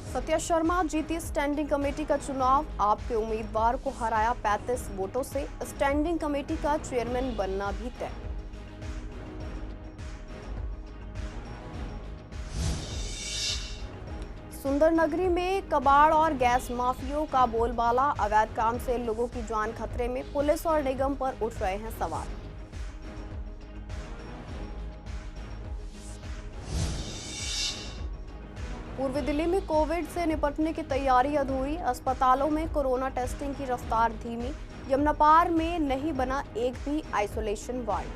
सत्या शर्मा जीती standing committee का चुनाव। आपके उम्मीदवार को हराया 35 वोटों से। स्टैंडिंग कमेटी का चेयरमैन बनना भी तय। सुंदरनगरी में कबाड़ और गैस माफियों का बोलबाला। अवैध काम से लोगों की जान खतरे में। पुलिस और निगम पर उठ रहे हैं सवाल। पूर्वी दिल्ली में कोविड से निपटने की तैयारी अधूरी। अस्पतालों में कोरोना टेस्टिंग की रफ्तार धीमी। यमुना पार में नहीं बना एक भी आइसोलेशन वार्ड।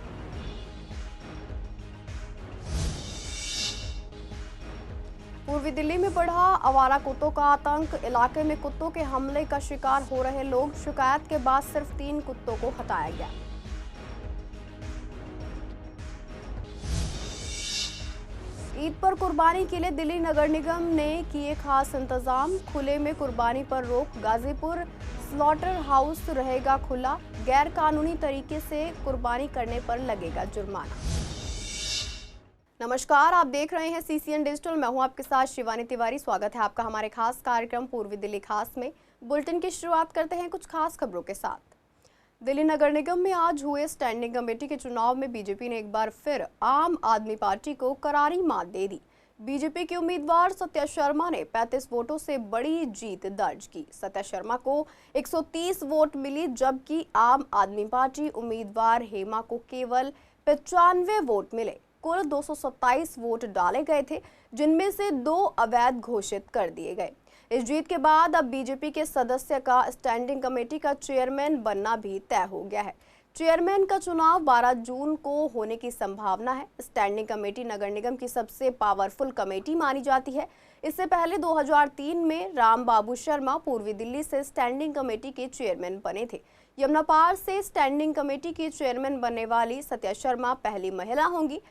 पूर्वी दिल्ली में बढ़ा आवारा कुत्तों का आतंक। इलाके में कुत्तों के हमले का शिकार हो रहे लोग। शिकायत के बाद सिर्फ 3 कुत्तों को हटाया गया। ईद पर कुर्बानी के लिए दिल्ली नगर निगम ने किए खास इंतजाम। खुले में कुर्बानी पर रोक। गाजीपुर स्लॉटर हाउस रहेगा खुला। गैर कानूनी तरीके से कुर्बानी करने पर लगेगा जुर्माना। नमस्कार, आप देख रहे हैं सीसीएन डिजिटल। मैं हूं आपके साथ शिवानी तिवारी। स्वागत है आपका हमारे खास कार्यक्रम पूर्वी दिल्ली खास में। बुलेटिन की शुरुआत करते हैं कुछ खास खबरों के साथ। दिल्ली नगर निगम में आज हुए स्टैंडिंग कमेटी के चुनाव में बीजेपी ने एक बार फिर आम आदमी पार्टी को करारी मात दे दी। बीजेपी के उम्मीदवार सत्या शर्मा ने 35 वोटों से बड़ी जीत दर्ज की। सत्या शर्मा को 130 वोट मिली, जबकि आम आदमी पार्टी उम्मीदवार हेमा को केवल 95 वोट मिले। कुल 227 वोट डाले गए थे, जिनमें से 2 अवैध घोषित कर दिए गए। इस जीत के बाद अब बीजेपी के सदस्य का स्टैंडिंग कमेटी का चेयरमैन बनना भी तय हो गया है। चेयरमैन का चुनाव 12 जून को होने की संभावना है। स्टैंडिंग कमेटी नगर निगम की सबसे पावरफुल कमेटी मानी जाती है। इससे पहले 2003 में राम बाबू शर्मा पूर्वी दिल्ली से स्टैंडिंग कमेटी के चेयरमैन बने थे। यमुना पार से स्टैंडिंग कमेटी की चेयरमैन बनने वाली सत्या शर्मा पहली महिला होंगी।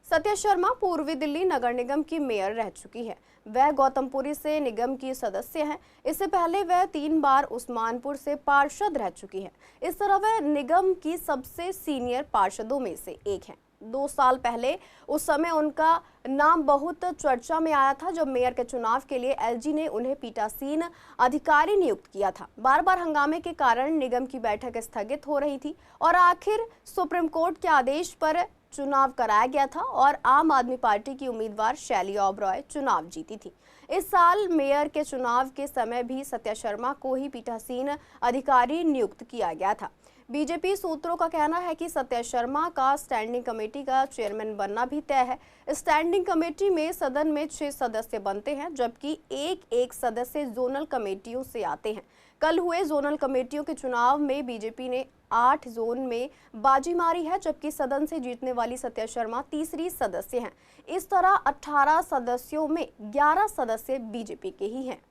सत्या शर्मा पूर्वी दिल्ली नगर निगम की मेयर रह चुकी है। वह गौतमपुरी से निगम की सदस्य हैं। इससे पहले वह 3 बार उस्मानपुर से पार्षद रह चुकी हैं। इस तरह वह निगम की सबसे सीनियर पार्षदों में से एक हैं। 2 साल पहले उस समय उनका नाम बहुत चर्चा में आया था, जब मेयर के चुनाव के लिए एलजी ने उन्हें पीठासीन अधिकारी नियुक्त किया था। बार बार हंगामे के कारण निगम की बैठक स्थगित हो रही थी और आखिर सुप्रीम कोर्ट के आदेश पर चुनाव कराया गया था और आम आदमी पार्टी की उम्मीदवार शैली ओबरॉय चुनाव जीती थी। इस साल मेयर के चुनाव के समय भी सत्या शर्मा को ही पीठासीन अधिकारी नियुक्त किया गया था। बीजेपी सूत्रों का कहना है कि सत्या शर्मा का स्टैंडिंग कमेटी का चेयरमैन बनना भी तय है। स्टैंडिंग कमेटी में सदन में 6 सदस्य बनते हैं, जबकि एक सदस्य जोनल कमेटियों से आते हैं। कल हुए जोनल कमेटियों के चुनाव में बीजेपी ने 8 जोन में बाजी मारी है, जबकि सदन से जीतने वाली सत्या शर्मा तीसरी सदस्य हैं। इस तरह 18 सदस्यों में 11 सदस्य बीजेपी के ही हैं।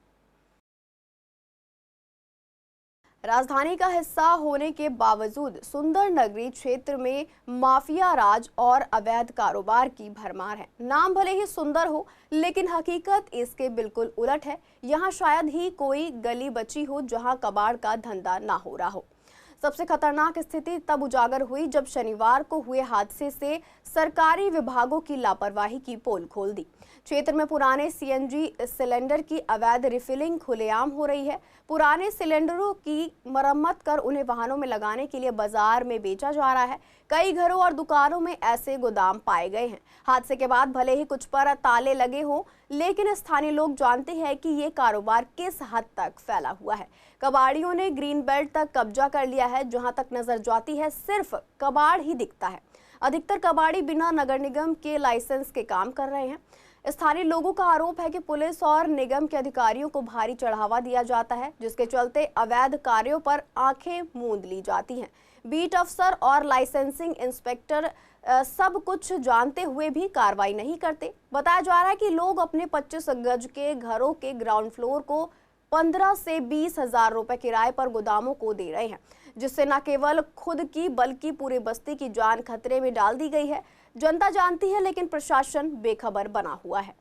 राजधानी का हिस्सा होने के बावजूद सुंदरनगरी क्षेत्र में माफिया राज और अवैध कारोबार की भरमार है। नाम भले ही सुंदर हो, लेकिन हकीकत इसके बिल्कुल उलट है। यहाँ शायद ही कोई गली बची हो जहाँ कबाड़ का धंधा ना हो रहा हो। सबसे खतरनाक स्थिति तब उजागर हुई जब शनिवार को हुए हादसे से सरकारी विभागों की लापरवाही की पोल खोल दी। क्षेत्र में पुराने सीएनजी सिलेंडर की अवैध रिफिलिंग खुलेआम हो रही है। पुराने सिलेंडरों की मरम्मत कर उन्हें वाहनों में लगाने के लिए बाजार में बेचा जा रहा है। कई घरों और दुकानों में ऐसे गोदाम पाए गए हैं। हादसे के बाद भले ही कुछ पर ताले लगे हों, लेकिन स्थानीय लोग जानते हैं कि ये कारोबार किस हद तक फैला हुआ है। कबाड़ियों ने ग्रीन बेल्ट तक कब्जा कर लिया है। जहां तक नजर जाती है, सिर्फ कबाड़ ही दिखता है। अधिकतर कबाड़ी बिना नगर निगम के लाइसेंस के काम कर रहे हैं। स्थानीय लोगों का आरोप है कि पुलिस और निगम के अधिकारियों को भारी चढ़ावा दिया जाता है, जिसके चलते अवैध कार्यों पर आंखें मूंद ली जाती हैं। बीट अफसर और लाइसेंसिंग इंस्पेक्टर सब कुछ जानते हुए भी कार्रवाई नहीं करते। बताया जा रहा है कि लोग अपने 25 गज के घरों के ग्राउंड फ्लोर को 15 से 20 हजार रुपए किराए पर गोदामों को दे रहे हैं, जिससे न केवल खुद की बल्कि पूरे बस्ती की जान खतरे में डाल दी गई है। जनता जानती है, लेकिन प्रशासन बेखबर बना हुआ है।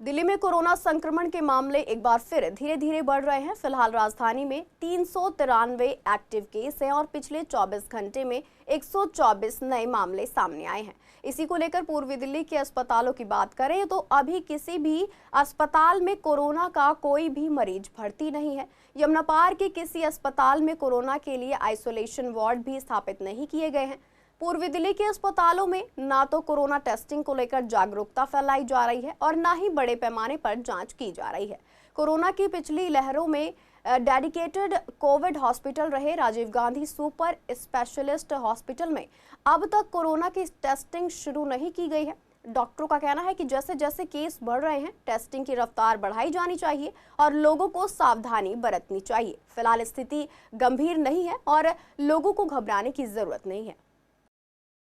दिल्ली में कोरोना संक्रमण के मामले एक बार फिर धीरे धीरे बढ़ रहे हैं। फिलहाल राजधानी में 393 एक्टिव केस हैं और पिछले 24 घंटे में 124 नए मामले सामने आए हैं। इसी को लेकर पूर्वी दिल्ली के अस्पतालों की बात करें तो अभी किसी भी अस्पताल में कोरोना का कोई भी मरीज भर्ती नहीं है। यमुना पार के किसी अस्पताल में कोरोना के लिए आइसोलेशन वार्ड भी स्थापित नहीं किए गए हैं। पूर्वी दिल्ली के अस्पतालों में ना तो कोरोना टेस्टिंग को लेकर जागरूकता फैलाई जा रही है और ना ही बड़े पैमाने पर जांच की जा रही है। कोरोना की पिछली लहरों में डेडिकेटेड कोविड हॉस्पिटल रहे Rajiv Gandhi super specialist hospital में अब तक कोरोना की टेस्टिंग शुरू नहीं की गई है। डॉक्टरों का कहना है कि जैसे जैसे केस बढ़ रहे हैं टेस्टिंग की रफ्तार बढ़ाई जानी चाहिए और लोगों को सावधानी बरतनी चाहिए। फिलहाल स्थिति गंभीर नहीं है और लोगों को घबराने की जरूरत नहीं है।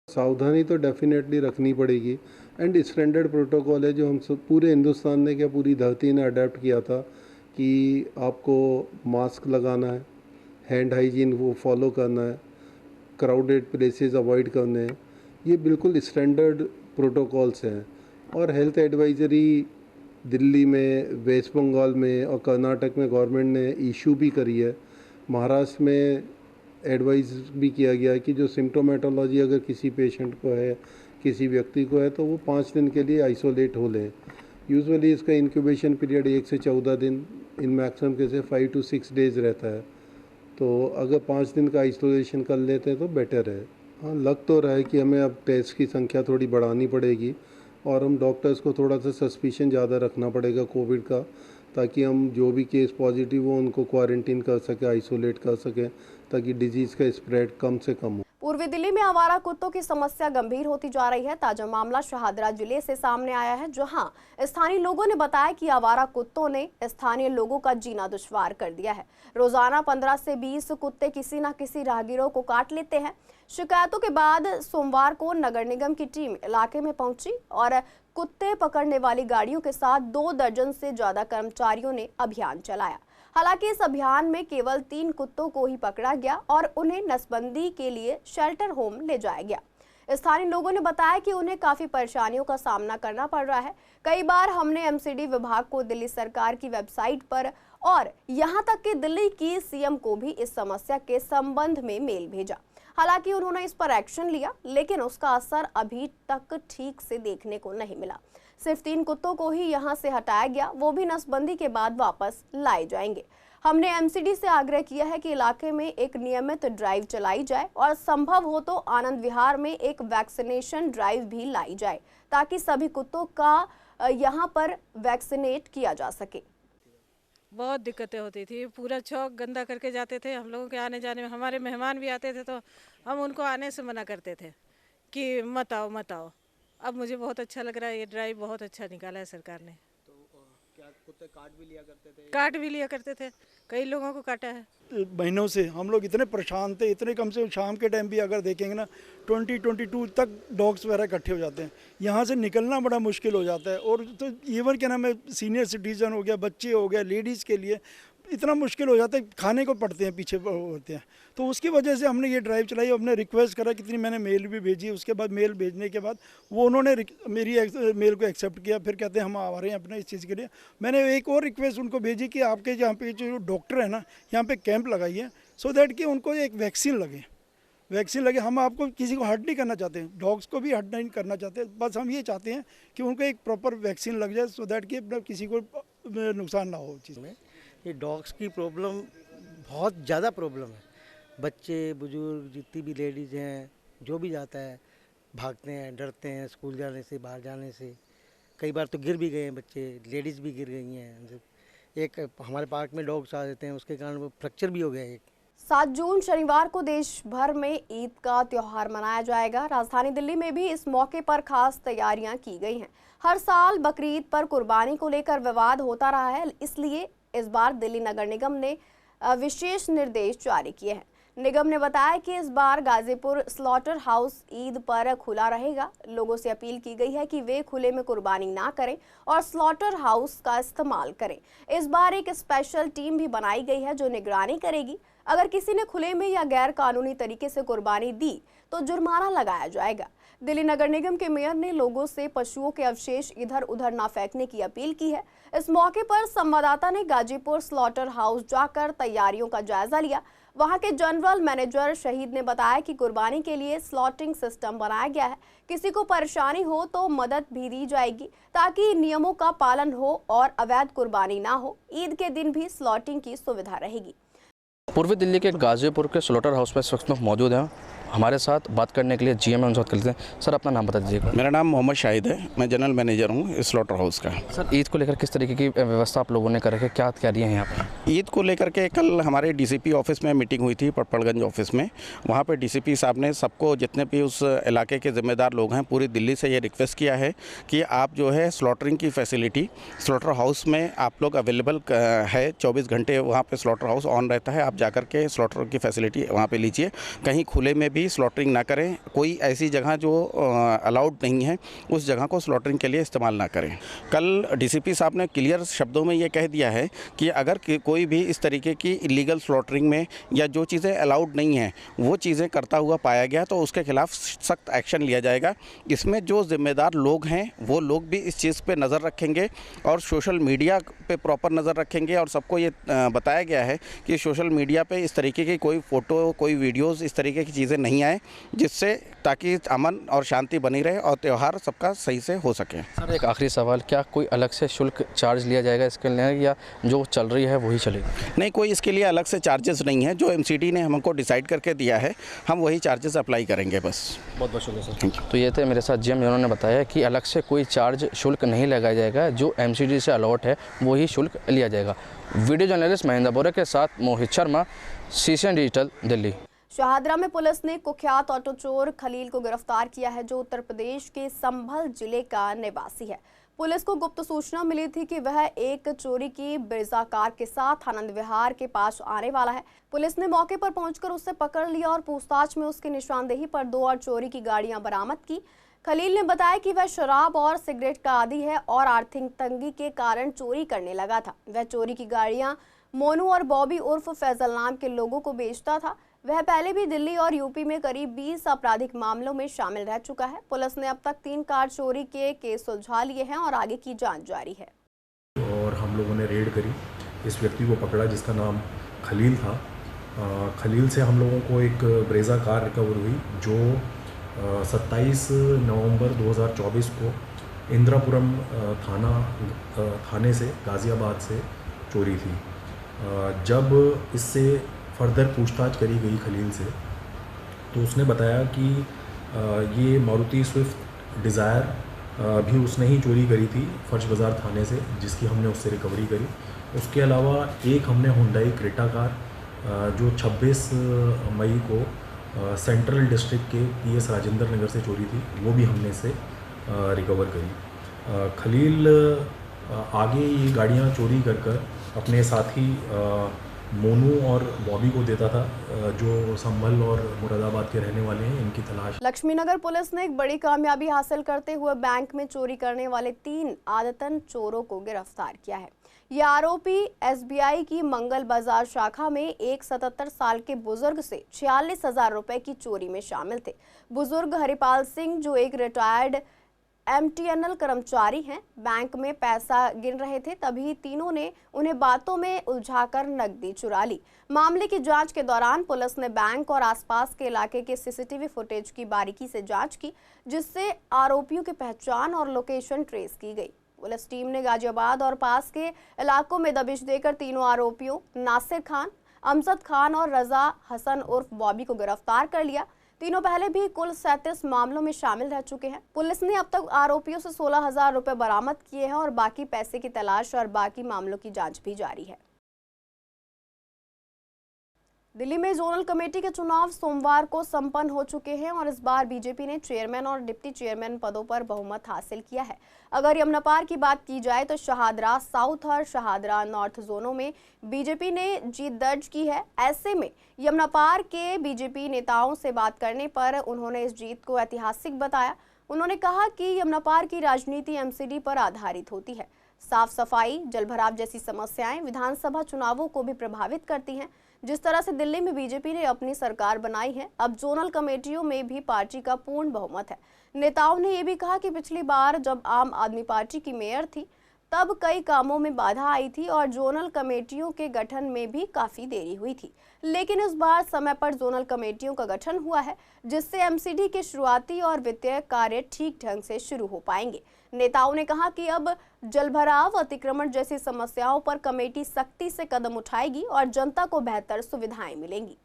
सावधानी तो डेफिनेटली रखनी पड़ेगी एंड स्टैंडर्ड प्रोटोकॉल है जो हम सब पूरे हिंदुस्तान ने क्या पूरी धरती ने अडेप्ट किया था कि आपको मास्क लगाना है, हैंड हाइजीन वो फॉलो करना है, क्राउडेड प्लेसेस अवॉइड करने हैं। ये बिल्कुल स्टैंडर्ड प्रोटोकॉल्स हैं और हेल्थ एडवाइजरी दिल्ली में, वेस्ट बंगाल में और कर्नाटक में गवर्नमेंट ने इशू भी करी है। महाराष्ट्र में एडवाइस भी किया गया है कि जो सिम्टोमेटोलॉजी अगर किसी पेशेंट को है, किसी व्यक्ति को है, तो वो 5 दिन के लिए आइसोलेट हो लें। यूजुअली इसका इंक्यूबेशन पीरियड 1 से 14 दिन, in maximum cases 5 to 6 days रहता है। तो अगर 5 दिन का आइसोलेशन कर लेते हैं तो बेटर है। हाँ, लग तो रहा है कि हमें अब टेस्ट की संख्या थोड़ी बढ़ानी पड़ेगी और हम डॉक्टर्स को थोड़ा सा सस्पिशन ज़्यादा रखना पड़ेगा कोविड का, ताकि हम जो भी केस पॉजिटिव हो उनको क्वारंटीन कर सकें, आइसोलेट कर सकें, ताकि डिजीज़ का स्प्रेड कम से कम हो। पूर्वी दिल्ली में आवारा कुत्तों की समस्या गंभीर होती जा रही है। ताजा मामला शहादरा जिले से सामने आया है, जहां स्थानीय लोगों ने बताया कि आवारा कुत्तों ने स्थानीय लोगों का जीना दुश्वार कर दिया है। रोजाना 15 से 20 कुत्ते किसी न किसी राहगीरों को काट लेते हैं। शिकायतों के बाद सोमवार को नगर निगम की टीम इलाके में पहुंची और कुत्ते पकड़ने वाली गाड़ियों के साथ 2 दर्जन से ज्यादा कर्मचारियों ने अभियान चलाया। हालांकि इस अभियान में केवल 3 कुत्तों को ही पकड़ा गया और उन्हें नसबंदी के लिए शेल्टर होम ले जाया गया। स्थानीय लोगों ने बताया कि उन्हें काफी परेशानियों का सामना करना पड़ रहा है। कई बार हमने एमसीडी विभाग को, दिल्ली सरकार की वेबसाइट पर और यहां तक कि दिल्ली की सीएम को भी इस समस्या के संबंध में मेल भेजा। हालांकि उन्होंने इस पर एक्शन लिया, लेकिन उसका असर अभी तक ठीक से देखने को नहीं मिला। सिर्फ 3 कुत्तों को ही यहां से हटाया गया, वो भी नसबंदी के बाद वापस लाए जाएंगे। हमने एमसीडी से आग्रह किया है कि इलाके में एक नियमित ड्राइव चलाई जाए और संभव हो तो आनंद विहार में एक वैक्सीनेशन ड्राइव भी लाई जाए, ताकि सभी कुत्तों का यहां पर वैक्सीनेट किया जा सके। बहुत दिक्कतें होती थी, पूरा चौक गंदा करके जाते थे। हम लोगों के आने जाने में, हमारे मेहमान भी आते थे तो हम उनको आने से मना करते थे कि मत आओ मत आओ। अब मुझे बहुत अच्छा लग रहा है, ये ड्राइव बहुत अच्छा निकाला है सरकार ने। तो क्या कुत्ते काट भी लिया करते थे? काट भी लिया करते थे, कई लोगों को काटा है। महीनों से हम लोग इतने परेशान थे, इतने कम से शाम के टाइम भी अगर देखेंगे ना 20-22 तक डॉग्स वगैरह इकट्ठे हो जाते हैं। यहाँ से निकलना बड़ा मुश्किल हो जाता है। और तो इवन क्या नाम है, सीनियर सिटीजन हो गया, बच्चे हो गया, लेडीज़ के लिए इतना मुश्किल हो जाता है, खाने को पड़ते हैं, पीछे होते हैं। तो उसकी वजह से हमने ये ड्राइव चलाई। हमने रिक्वेस्ट करा, कितनी मैंने मेल भी भेजी। उसके बाद मेल भेजने के बाद वो उन्होंने मेरी मेल को एक्सेप्ट किया। फिर कहते हैं हम आ रहे हैं अपने इस चीज़ के लिए। मैंने एक और रिक्वेस्ट उनको भेजी कि आपके यहाँ पे जो डॉक्टर है ना, यहाँ पे कैंप लगाइए, सो दैट कि उनको एक वैक्सीन लगे। हम आपको किसी को हर्ट नहीं करना चाहते, डॉग्स को भी हर्ट नहीं करना चाहते। बस हम ये चाहते हैं कि उनको एक प्रॉपर वैक्सीन लग जाए, सो दैट कि किसी को नुकसान ना हो चीज़ में। ये डॉग्स की प्रॉब्लम बहुत ज़्यादा प्रॉब्लम है। बच्चे, बुजुर्ग, जितनी भी लेडीज़ हैं, जो भी जाता है भागते हैं, डरते हैं स्कूल जाने से, बाहर जाने से। कई बार तो गिर भी गए हैं बच्चे, लेडीज़ भी गिर गई हैं। एक हमारे पार्क में डॉग्स आ जाते हैं, उसके कारण वो फ्रैक्चर भी हो गया एक। 7 जून शनिवार को देश भर में ईद का त्योहार मनाया जाएगा। राजधानी दिल्ली में भी इस मौके पर खास तैयारियां की गई हैं। हर साल बकरीद पर कुर्बानी को लेकर विवाद होता रहा है, इसलिए इस बार दिल्ली नगर निगम ने विशेष निर्देश जारी किए हैं। निगम ने बताया कि इस बार गाजीपुर स्लॉटर हाउस ईद पर खुला रहेगा। लोगों से अपील की गई है कि वे खुले में कुर्बानी ना करें और स्लॉटर हाउस का इस्तेमाल करें। इस बार एक स्पेशल टीम भी बनाई गई है जो निगरानी करेगी। अगर किसी ने खुले में या गैर कानूनी तरीके से कुर्बानी दी तो जुर्माना लगाया जाएगा। दिल्ली नगर निगम के मेयर ने लोगों से पशुओं के अवशेष इधर उधर न फेंकने की अपील की है। इस मौके पर संवाददाता ने गाजीपुर स्लॉटर हाउस जाकर तैयारियों का जायजा लिया। वहां के जनरल मैनेजर शहीद ने बताया कि कुर्बानी के लिए स्लॉटिंग सिस्टम बनाया गया है। किसी को परेशानी हो तो मदद भी दी जाएगी ताकि नियमों का पालन हो और अवैध कुर्बानी ना हो। ईद के दिन भी स्लॉटिंग की सुविधा रहेगी। पूर्वी दिल्ली के गाजीपुर के स्लॉटर हाउस पर इस वक्त में मौजूद हैं। हमारे साथ बात करने के लिए जीएम उनसे बात कर लेते हैं। सर, अपना नाम बता दीजिएगा। मेरा नाम मोहम्मद शाहिद है, मैं जनरल मैनेजर हूँ इस स्लॉटर हाउस का। सर, ईद को लेकर किस तरीके की व्यवस्था आप लोगों ने कर रखी है, क्या तैयारियाँ हैं यहाँ पर? ईद को लेकर के कल हमारे डीसीपी ऑफिस में मीटिंग हुई थी, पटपड़गंज ऑफिस में। वहाँ पर डीसीपी साहब ने सबको, जितने भी उस इलाके के ज़िम्मेदार लोग हैं, पूरी दिल्ली से ये रिक्वेस्ट किया है कि आप जो है स्लॉटरिंग की फैसिलिटी स्लॉटर हाउस में आप लोग अवेलेबल है, 24 घंटे वहाँ पर स्लॉटर हाउस ऑन रहता है। आप जाकर के स्लॉटर की फैसिलिटी वहाँ पर लीजिए। कहीं खुले में भी स्लॉटरिंग ना करें, कोई ऐसी जगह जो अलाउड नहीं है उस जगह को स्लॉटरिंग के लिए इस्तेमाल ना करें। कल डीसीपी साहब ने क्लियर शब्दों में ये कह दिया है कि अगर कोई भी इस तरीके की इलीगल स्लॉटरिंग में या जो चीज़ें अलाउड नहीं हैं वो चीज़ें करता हुआ पाया गया तो उसके खिलाफ सख्त एक्शन लिया जाएगा। इसमें जो जिम्मेदार लोग हैं वो लोग भी इस चीज़ पे नज़र रखेंगे और सोशल मीडिया पे प्रॉपर नज़र रखेंगे। और सबको ये बताया गया है कि सोशल मीडिया पे इस तरीके की कोई फ़ोटो, कोई वीडियोज़, इस तरीके की चीज़ें नहीं आए, जिससे ताकि अमन और शांति बनी रहे और त्यौहार सबका सही से हो सके। सर, एक आखिरी सवाल, क्या कोई अलग से शुल्क चार्ज लिया जाएगा इसके लिए या जो चल रही है वही चलेगा? नहीं, कोई इसके लिए अलग से चार्जेस नहीं है। जो एमसीडी ने हमको डिसाइड करके दिया है हम वही चार्जेस अप्लाई करेंगे बस। बहुत बहुत शुक्रिया सर। तो ये थे मेरे साथ जीएम, जिन्होंने बताया कि अलग से कोई चार्ज शुल्क नहीं लगाया जाएगा, जो एमसीडी से अलॉट है वही शुल्क लिया जाएगा। वीडियो जर्नलिस्ट महेंद्र बोरे के साथ मोहित शर्मा, सीसीएन डिजिटल, दिल्ली। शाहदरा में पुलिस ने कुख्यात ऑटो चोर खलील को गिरफ्तार किया है, जो उत्तर प्रदेश के संभल जिले का निवासी है। पुलिस को गुप्त सूचना मिली थी कि वह एक चोरी की ब्रेजा कार के साथ आनंद विहार के पास आने वाला है। पुलिस ने मौके पर पहुंचकर उसे पकड़ लिया और पूछताछ में उसकी निशानदेही पर 2 और चोरी की गाड़ियां बरामद की। खलील ने बताया कि वह शराब और सिगरेट का आदी है और आर्थिक तंगी के कारण चोरी करने लगा था। वह चोरी की गाड़ियां मोनू और बॉबी उर्फ फैजल नाम के लोगों को बेचता था। वह पहले भी दिल्ली और यूपी में करीब 20 आपराधिक मामलों में शामिल रह चुका है। पुलिस ने अब तक 3 कार चोरी के केस सुलझा लिए हैं और आगे की जांच जारी है। और हम लोगों ने रेड करी, इस व्यक्ति को पकड़ा जिसका नाम खलील था। खलील से हम लोगों को एक ब्रेजा कार रिकवर हुई जो 27 नवंबर 2024 को इंदिरापुरम थाने से, गाज़ियाबाद से चोरी थी। जब इससे फर्दर पूछताछ करी गई खलील से तो उसने बताया कि ये मारुति स्विफ्ट डिज़ायर भी उसने ही चोरी करी थी फर्श बाज़ार थाने से, जिसकी हमने उससे रिकवरी करी। उसके अलावा एक हमने हुंडई क्रेटा कार जो 26 मई को सेंट्रल डिस्ट्रिक्ट के पीएस राजेंद्र नगर से चोरी थी, वो भी हमने से रिकवर करी। खलील आगे ये गाड़ियाँ चोरी कर अपने साथी मोनू और बॉबी को देता था, जो संभल और मुरादाबाद के रहने वाले हैं। इनकी तलाश। लक्ष्मीनगर पुलिस ने एक बड़ी कामयाबी हासिल करते हुए बैंक में चोरी करने वाले 3 आदतन चोरों को गिरफ्तार किया है। ये आरोपी एसबीआई की मंगल बाजार शाखा में एक 77 साल के बुजुर्ग से 46,000 रुपए की चोरी में शामिल थे। बुजुर्ग हरिपाल सिंह, जो एक रिटायर्ड एमटीएनएल कर्मचारी हैं, बैंक में पैसा गिन रहे थे, तभी तीनों ने उन्हें बातों में उलझाकर नकदी चुरा ली। मामले की जांच के दौरान पुलिस ने बैंक और आसपास के इलाके के सीसीटीवी फुटेज की बारीकी से जांच की, जिससे आरोपियों की पहचान और लोकेशन ट्रेस की गई। पुलिस टीम ने गाजियाबाद और पास के इलाकों में दबिश देकर तीनों आरोपियों नासिर खान, अमजद खान और रजा हसन उर्फ बॉबी को गिरफ्तार कर लिया। तीनों पहले भी कुल 37 मामलों में शामिल रह चुके हैं। पुलिस ने अब तक आरोपियों से 16,000 रुपए बरामद किए हैं और बाकी पैसे की तलाश और बाकी मामलों की जांच भी जारी है। दिल्ली में जोनल कमेटी के चुनाव सोमवार को संपन्न हो चुके हैं और इस बार बीजेपी ने चेयरमैन और डिप्टी चेयरमैन पदों पर बहुमत हासिल किया है। अगर यमुना पार की बात की जाए तो शाहदरा साउथ और शाहदरा नॉर्थ जोनों में बीजेपी ने जीत दर्ज की है। ऐसे में यमुना पार के बीजेपी नेताओं से बात करने पर उन्होंने इस जीत को ऐतिहासिक बताया। उन्होंने कहा कि यमुना पार की राजनीति एमसीडी पर आधारित होती है। साफ सफाई, जलभराव जैसी समस्याएं विधानसभा चुनावों को भी प्रभावित करती हैं। जिस तरह से दिल्ली में बीजेपी ने अपनी सरकार बनाई है, अब जोनल कमेटियों में भी पार्टी का पूर्ण बहुमत है। नेताओं ने ये भी कहा कि पिछली बार जब आम आदमी पार्टी की मेयर थी तब कई कामों में बाधा आई थी और जोनल कमेटियों के गठन में भी काफी देरी हुई थी, लेकिन इस बार समय पर जोनल कमेटियों का गठन हुआ है, जिससे एमसीडी के शुरुआती और वित्तीय कार्य ठीक ढंग से शुरू हो पाएंगे। नेताओं ने कहा कि अब जलभराव, अतिक्रमण जैसी समस्याओं पर कमेटी सख्ती से कदम उठाएगी और जनता को बेहतर सुविधाएं मिलेंगी।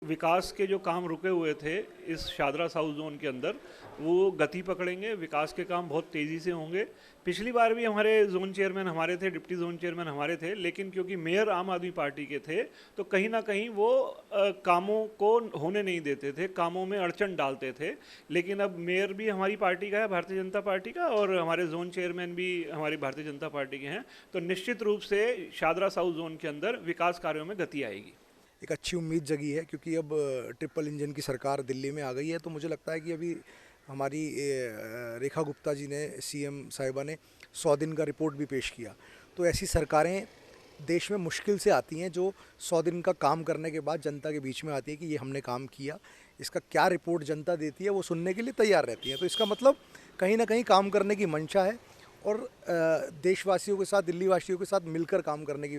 विकास के जो काम रुके हुए थे इस शादरा साउथ जोन के अंदर वो गति पकड़ेंगे, विकास के काम बहुत तेज़ी से होंगे। पिछली बार भी हमारे जोन चेयरमैन हमारे थे, डिप्टी जोन चेयरमैन हमारे थे, लेकिन क्योंकि मेयर आम आदमी पार्टी के थे तो कहीं ना कहीं वो कामों को होने नहीं देते थे, कामों में अड़चन डालते थे। लेकिन अब मेयर भी हमारी पार्टी का है, भारतीय जनता पार्टी का, और हमारे जोन चेयरमैन भी हमारी भारतीय जनता पार्टी के हैं, तो निश्चित रूप से शादरा साउथ जोन के अंदर विकास कार्यों में गति आएगी। एक अच्छी उम्मीद जगी है क्योंकि अब ट्रिपल इंजन की सरकार दिल्ली में आ गई है, तो मुझे लगता है कि अभी हमारी रेखा गुप्ता जी ने, सीएम साहिबा ने 100 दिन का रिपोर्ट भी पेश किया। तो ऐसी सरकारें देश में मुश्किल से आती हैं जो 100 दिन का काम करने के बाद जनता के बीच में आती है कि ये हमने काम किया, इसका क्या रिपोर्ट जनता देती है वो सुनने के लिए तैयार रहती है। तो इसका मतलब कहीं ना कहीं काम करने की मंशा है और देशवासियों के साथ, दिल्ली वासियों के साथ मिलकर काम करने की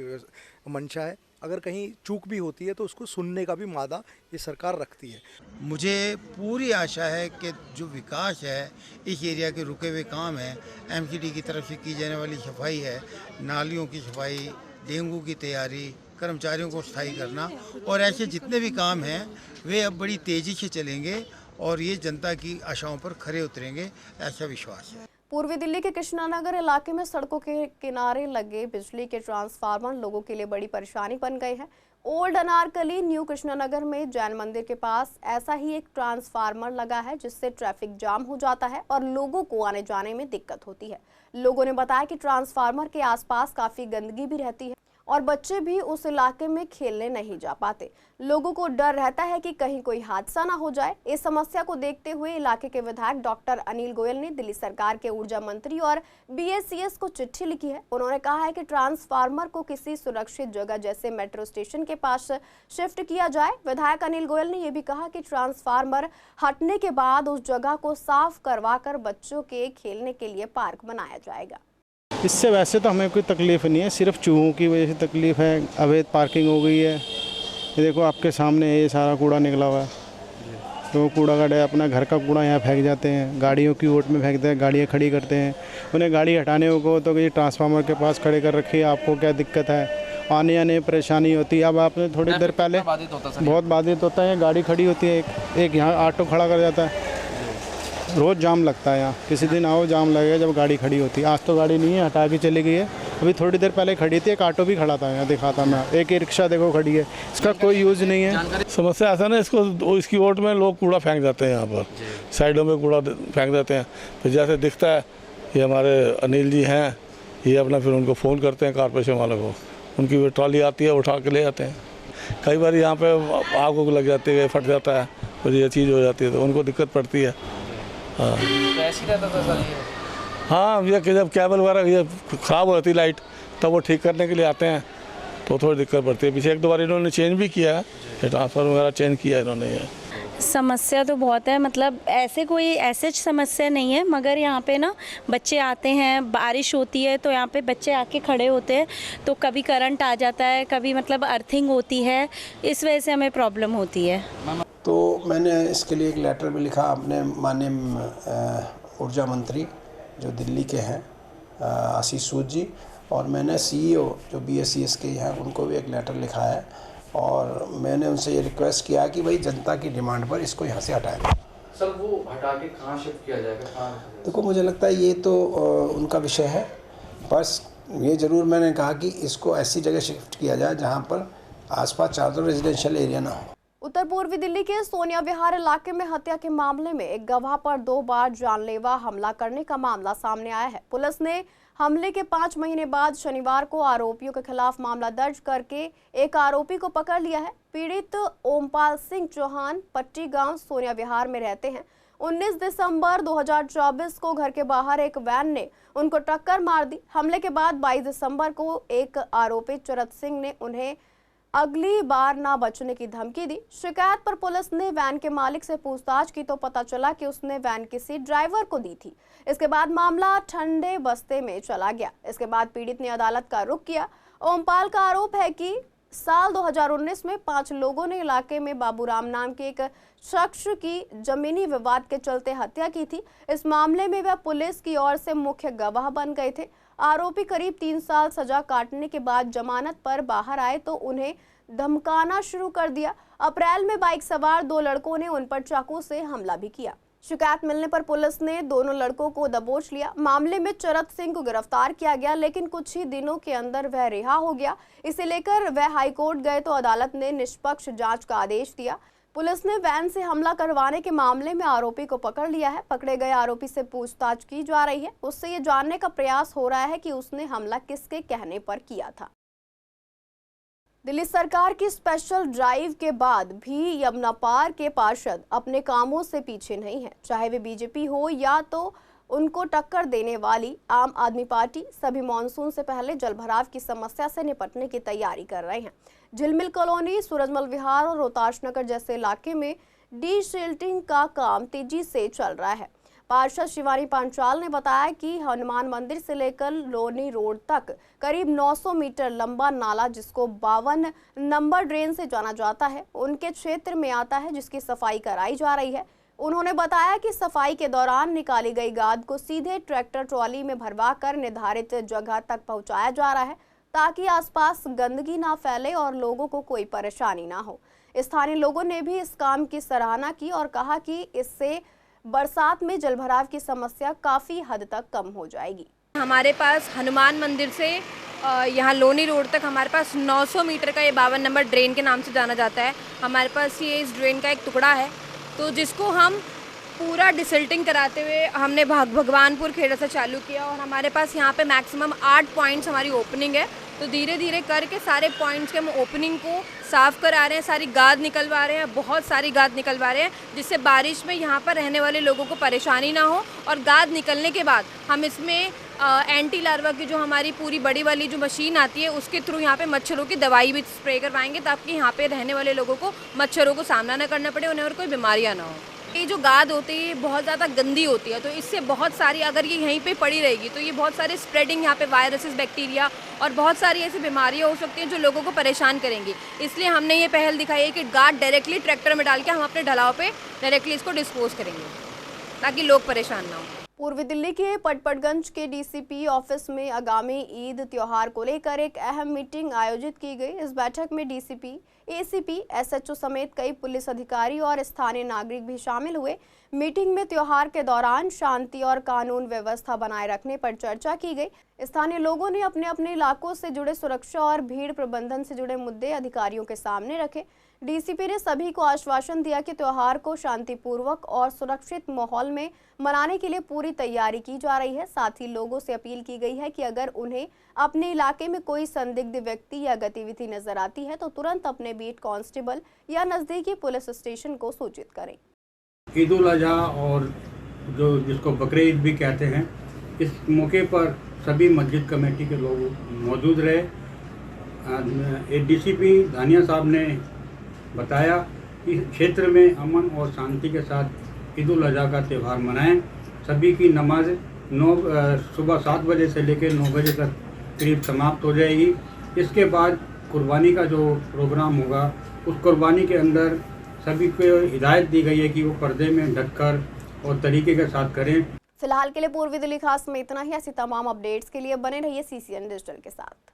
मंशा है। अगर कहीं चूक भी होती है तो उसको सुनने का भी मादा ये सरकार रखती है। मुझे पूरी आशा है कि जो विकास है, इस एरिया के रुके हुए काम है, एमसीडी की तरफ से की जाने वाली सफाई है, नालियों की सफाई, डेंगू की तैयारी, कर्मचारियों को स्थायी करना और ऐसे जितने भी काम हैं वे अब बड़ी तेज़ी से चलेंगे और ये जनता की आशाओं पर खरे उतरेंगे, ऐसा विश्वास है। पूर्वी दिल्ली के कृष्णानगर इलाके में सड़कों के किनारे लगे बिजली के ट्रांसफार्मर लोगों के लिए बड़ी परेशानी बन गए हैं। ओल्ड अनारकली न्यू कृष्णानगर में जैन मंदिर के पास ऐसा ही एक ट्रांसफार्मर लगा है, जिससे ट्रैफिक जाम हो जाता है और लोगों को आने जाने में दिक्कत होती है। लोगों ने बताया कि ट्रांसफार्मर के आसपास काफी गंदगी भी रहती है और बच्चे भी उस इलाके में खेलने नहीं जा पाते। लोगों को डर रहता है कि कहीं कोई हादसा ना हो जाए। इस समस्या को देखते हुए इलाके के विधायक डॉक्टर अनिल गोयल ने दिल्ली सरकार के ऊर्जा मंत्री और बीएससीएस को चिट्ठी लिखी है। उन्होंने कहा है कि ट्रांसफार्मर को किसी सुरक्षित जगह जैसे मेट्रो स्टेशन के पास शिफ्ट किया जाए। विधायक अनिल गोयल ने यह भी कहा कि ट्रांसफार्मर हटने के बाद उस जगह को साफ करवा कर बच्चों के खेलने के लिए पार्क बनाया जाएगा। इससे वैसे तो हमें कोई तकलीफ़ नहीं है, सिर्फ चूहों की वजह से तकलीफ़ है। अवैध पार्किंग हो गई है। ये देखो आपके सामने ये सारा कूड़ा निकला हुआ है, तो कूड़ा गाड़ी अपना घर का कूड़ा यहाँ फेंक जाते हैं, गाड़ियों की ओट में फेंकते हैं, गाड़ियाँ खड़ी करते हैं। उन्हें गाड़ी हटाने को तो ये ट्रांसफार्मर के पास खड़े कर रखी है, आपको क्या दिक्कत है, आने आने में परेशानी होती है। अब आपने थोड़ी देर पहले बहुत बाधित होता है, गाड़ी खड़ी होती है, एक यहाँ ऑटो खड़ा कर जाता है, रोज़ जाम लगता है यहाँ। किसी दिन आओ जाम लगेगा जब गाड़ी खड़ी होती है। आज तो गाड़ी नहीं है, हटा के चली गई है। अभी थोड़ी देर पहले खड़ी थी, एक ऑटो भी खड़ा था यहाँ, दिखाता मैं, एक रिक्शा देखो खड़ी है, इसका कोई यूज़ नहीं है। समस्या ऐसा ना, इसकी ओट में लोग कूड़ा फेंक जाते हैं, यहाँ पर साइडों में कूड़ा फेंक देते हैं। फिर जैसे दिखता है ये हमारे अनिल जी हैं, ये अपना फिर उनको फ़ोन करते हैं कारपोरेशन वालों को, उनकी वो ट्रॉली आती है, उठा के ले जाते हैं। कई बार यहाँ पे आग उग लग जाती है, फट जाता है, फिर ये चीज़ हो जाती है तो उनको दिक्कत पड़ती है। हाँ, हाँ, ये कि जब केबल वगैरह ये ख़राब हो जाती लाइट, तब वो ठीक करने के लिए आते हैं तो थोड़ी दिक्कत पड़ती है। पीछे एक दो बार इन्होंने चेंज भी किया है, ये ट्रांसफार्मर वगैरह चेंज किया है इन्होंने। ये समस्या तो बहुत है, मतलब ऐसे कोई ऐसे समस्या नहीं है, मगर यहाँ पे ना बच्चे आते हैं, बारिश होती है तो यहाँ पे बच्चे आके खड़े होते हैं तो कभी करंट आ जाता है, कभी मतलब अर्थिंग होती है, इस वजह से हमें प्रॉब्लम होती है। तो मैंने इसके लिए एक लेटर भी लिखा अपने माननीय ऊर्जा मंत्री जो दिल्ली के हैं आशीष सूद जी, और मैंने सीईओ जो बीएससीएस के हैं उनको भी एक लेटर लिखा है और मैंने उनसे ये रिक्वेस्ट किया कि भाई जनता की डिमांड पर इसको यहाँ से हटाएं। सर वो हटा के कहाँ शिफ्ट किया जाएगा? देखो मुझे लगता है ये तो उनका विषय है, बस ये ज़रूर मैंने कहा कि इसको ऐसी जगह शिफ्ट किया जाए जहाँ पर आसपास चारों तरफ रेजिडेंशियल एरिया ना हो। उत्तर पूर्वी दिल्ली के सोनिया विहार इलाके में हत्या के मामले में एक गवाह पर 2 बार जानलेवा हमला करने का मामला सामने आया है। पुलिस ने हमले के 5 महीने बाद शनिवार को आरोपियों के खिलाफ मामला दर्ज करके एक आरोपी को पकड़ लिया है। पीड़ित ओमपाल सिंह चौहान पट्टी गांव सोनिया विहार में रहते हैं। 19 दिसंबर 2024 को घर के बाहर एक वैन ने उनको टक्कर मार दी। हमले के बाद 22 दिसंबर को एक आरोपी चरत सिंह ने उन्हें अगली बार ना बचने की धमकी दी। शिकायत पर पुलिस ने वैन के मालिक से पूछताछ की तो पता चला कि उसने वैन की सीट ड्राइवर को दी थी। इसके बाद मामला ठंडे बस्ते में चला गया। इसके बाद पीड़ित ने अदालत का रुख किया। ओमपाल का आरोप है कि साल 2019 में 5 लोगों ने इलाके में बाबूराम नाम के एक शख्स की जमीनी विवाद के चलते हत्या की थी। इस मामले में वह पुलिस की ओर से मुख्य गवाह बन गए थे। आरोपी करीब 3 साल सजा काटने के बाद जमानत पर बाहर आए तो उन्हें धमकाना शुरू कर दिया। अप्रैल में बाइक सवार 2 लड़कों ने उन पर चाकू से हमला भी किया। शिकायत मिलने पर पुलिस ने दोनों लड़कों को दबोच लिया। मामले में चरत सिंह को गिरफ्तार किया गया, लेकिन कुछ ही दिनों के अंदर वह रिहा हो गया। इसे लेकर वह हाईकोर्ट गए तो अदालत ने निष्पक्ष जांच का आदेश दिया। पुलिस ने वैन से हमला करवाने के मामले में आरोपी को पकड़ लिया है। पकड़े गए आरोपी से पूछताछ की जा रही है। उससे ये जानने का प्रयास हो रहा है कि उसने हमला किसके कहने पर किया था। दिल्ली सरकार की स्पेशल ड्राइव के बाद भी यमुना पार के पार्षद अपने कामों से पीछे नहीं है। चाहे वे बीजेपी हो या तो उनको टक्कर देने वाली आम आदमी पार्टी, सभी मानसून से पहले जलभराव की समस्या से निपटने की तैयारी कर रहे हैं। झिलमिल कॉलोनी, सूरजमल विहार और रोहताश नगर जैसे इलाके में डीसिल्टिंग का काम तेजी से चल रहा है। पार्षद शिवानी पांचाल ने बताया कि हनुमान मंदिर से लेकर लोनी रोड तक करीब 900 मीटर लंबा नाला, जिसको 52 नंबर ड्रेन से जाना जाता है, उनके क्षेत्र में आता है, जिसकी सफाई कराई जा रही है। उन्होंने बताया कि सफाई के दौरान निकाली गई गाद को सीधे ट्रैक्टर ट्रॉली में भरवाकर निर्धारित जगह तक पहुंचाया जा रहा है, ताकि आसपास गंदगी ना फैले और लोगों को कोई परेशानी ना हो। स्थानीय लोगों ने भी इस काम की सराहना की और कहा कि इससे बरसात में जलभराव की समस्या काफ़ी हद तक कम हो जाएगी। हमारे पास हनुमान मंदिर से यहाँ लोनी रोड तक हमारे पास 900 मीटर का ये 52 नंबर ड्रेन के नाम से जाना जाता है। हमारे पास ये इस ड्रेन का एक टुकड़ा है, तो जिसको हम पूरा डिसल्टिंग कराते हुए हमने भगवानपुर खेड़ा से चालू किया और हमारे पास यहाँ पे मैक्सिमम 8 पॉइंट्स हमारी ओपनिंग है। तो धीरे धीरे करके सारे पॉइंट्स के हम ओपनिंग को साफ़ करा रहे हैं, सारी गाद निकलवा रहे हैं, बहुत सारी गाद निकलवा रहे हैं, जिससे बारिश में यहाँ पर रहने वाले लोगों को परेशानी ना हो। और गाद निकलने के बाद हम इसमें एंटी लार्वा की जो हमारी पूरी बड़ी वाली जो मशीन आती है, उसके थ्रू यहाँ पे मच्छरों की दवाई भी स्प्रे करवाएंगे, ताकि यहाँ पे रहने वाले लोगों को मच्छरों को सामना ना करना पड़े, उन्हें और कोई बीमारियाँ ना हो। ये जो गाद होती है बहुत ज़्यादा गंदी होती है, तो इससे बहुत सारी, अगर ये यहीं पे पड़ी रहेगी तो ये बहुत सारे स्प्रेडिंग यहाँ पे वायरसेस, बैक्टीरिया और बहुत सारी ऐसी बीमारियाँ हो सकती हैं जो लोगों को परेशान करेंगी। इसलिए हमने ये पहल दिखाई है कि गाद डायरेक्टली ट्रैक्टर में डाल के हम अपने ढलाव पे डायरेक्टली इसको डिस्पोज करेंगे, ताकि लोग परेशान ना हो। पूर्वी दिल्ली के पटपटगंज के डीसीपी ऑफिस में आगामी ईद त्योहार को लेकर एक अहम मीटिंग आयोजित की गई। इस बैठक में डीसीपी, एसीपी, एसएचओ समेत कई पुलिस अधिकारी और स्थानीय नागरिक भी शामिल हुए। मीटिंग में त्योहार के दौरान शांति और कानून व्यवस्था बनाए रखने पर चर्चा की गई। स्थानीय लोगों ने अपने अपने इलाकों से जुड़े सुरक्षा और भीड़ प्रबंधन से जुड़े मुद्दे अधिकारियों के सामने रखे। डीसीपी ने सभी को आश्वासन दिया कि त्योहार को शांतिपूर्वक और सुरक्षित माहौल में मनाने के लिए पूरी तैयारी की जा रही है। साथ ही लोगों से अपील की गई है कि अगर उन्हें अपने इलाके में कोई संदिग्ध व्यक्ति या गतिविधि नजर आती है तो तुरंत अपने बीट कांस्टेबल या नज़दीकी पुलिस स्टेशन को सूचित करें। ईद उल अजहा और जो जिसको बकरीद ईद भी कहते हैं, इस मौके पर सभी मस्जिद कमेटी के लोग मौजूद रहे। डीसीपी धानिया साहब ने बताया कि क्षेत्र में अमन और शांति के साथ ईद उल अजहा का त्यौहार मनाएं। सभी की नमाज सुबह 7 बजे से लेकर 9 बजे तक करीब समाप्त हो जाएगी। इसके बाद कुर्बानी का जो प्रोग्राम होगा, उस कुर्बानी के अंदर सभी को हिदायत दी गई है कि वो पर्दे में ढककर और तरीके के साथ करें। फिलहाल के लिए पूर्वी दिल्ली खास में इतना ही। ऐसी तमाम अपडेट्स के लिए बने रहिए CCN डिजिटल के साथ।